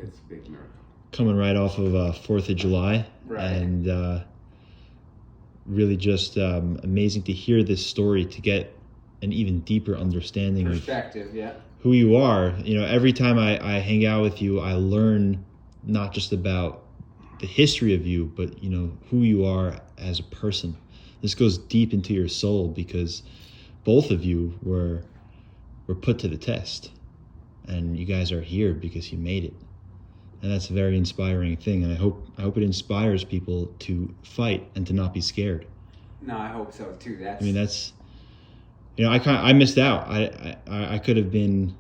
It's a big miracle. Coming right off of 4th of July. Right. And really just amazing to hear this story, to get an even deeper understanding Perspective, of who you are. You know, every time I hang out with you, I learn not just about the history of you, but, you know, who you are as a person. This goes deep into your soul, because both of you were put to the test, and you guys are here because you made it. And that's a very inspiring thing, and I hope it inspires people to fight and to not be scared. No, I hope so too. I mean, that's, you know, I missed out. I could have been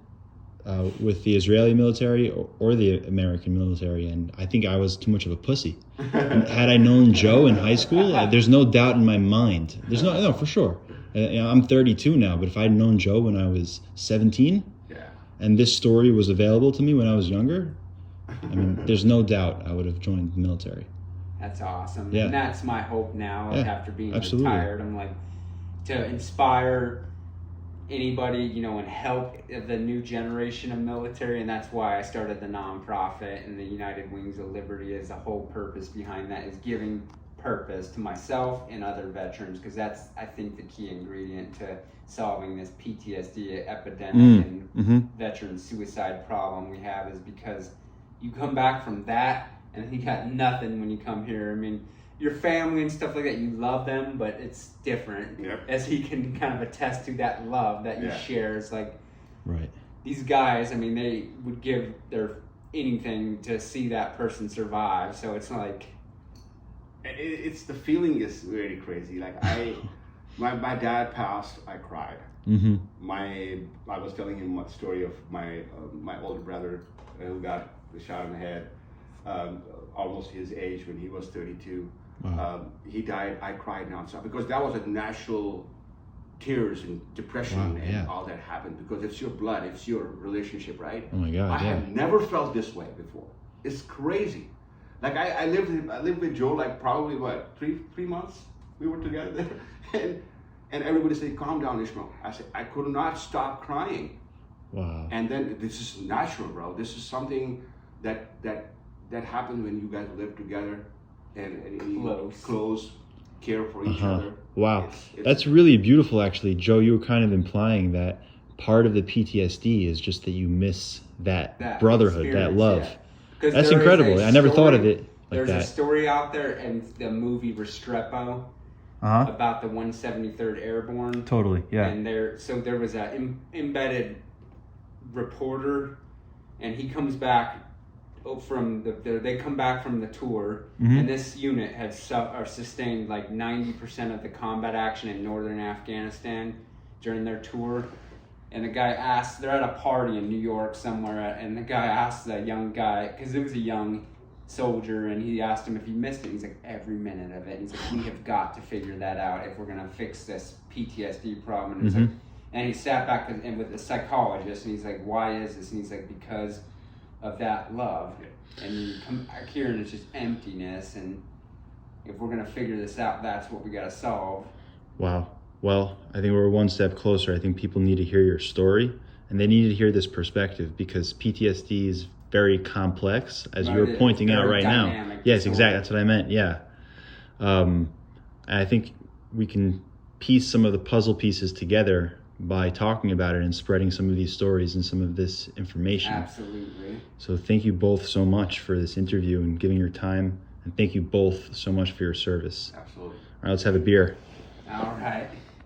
with the Israeli military or the American military, and I think I was too much of a pussy. Had I known Joe in high school, there's no doubt in my mind. There's no, for sure. You know, I'm 32 now, but if I'd known Joe when I was 17, and this story was available to me when I was younger, I mean, there's no doubt I would have joined the military. That's awesome. Yeah. And that's my hope now, after being absolutely. retired. I'm like, to inspire anybody, you know, and help the new generation of military. And that's why I started the nonprofit, and the United Wings of Liberty is the whole purpose behind that, is giving purpose to myself and other veterans, because that's, I think, the key ingredient to solving this PTSD epidemic and veteran suicide problem we have, is because you come back from that and you got nothing when you come here. I mean, your family and stuff like that, you love them, but it's different. As he can kind of attest to, that love that you share. It's like, these guys, I mean, they would give their anything to see that person survive. So it's like, it's the feeling is really crazy. Like my dad passed, I cried. I was telling him a story of my older brother who got the shot in the head, almost his age, when he was 32. Wow. He died. I cried nonstop, because that was a natural tears and depression and all that happened, because it's your blood, it's your relationship, right? Oh my God! I have never felt this way before. It's crazy. Like I lived with Joe like probably what three months we were together there, and everybody said, "Calm down, Ishmael." I said, I could not stop crying. Wow. And then, this is natural, bro. This is something that happens when you guys live together and you close, care for each other. Wow. That's really beautiful, actually. Joe, you were kind of implying that part of the PTSD is just that you miss that brotherhood, that love. Yeah. That's incredible. I never thought of it like that. There's a story out there in the movie Restrepo about the 173rd Airborne. Totally, yeah. And there was an embedded reporter, and he comes back from they come back from the tour, and this unit had sustained like 90% of the combat action in northern Afghanistan during their tour. And the guy asked, they're at a party in New York somewhere, and the guy asked the young guy, because it was a young soldier, and he asked him if he missed it. He's like, every minute of it. And he's like, we have got to figure that out if we're going to fix this PTSD problem. And it's like, and he sat back and with a psychologist, and he's like, why is this? And he's like, because of that love. And you come back here, and it's just emptiness. And if we're going to figure this out, that's what we got to solve. Wow. Well, I think we're one step closer. I think people need to hear your story, and they need to hear this perspective, because PTSD is very complex, as you're pointing out right now. Yes, exactly. That's what I meant. Yeah. And I think we can piece some of the puzzle pieces together by talking about it and spreading some of these stories and some of this information. Absolutely. So thank you both so much for this interview and giving your time, and thank you both so much for your service. Absolutely. All right, let's have a beer. All right.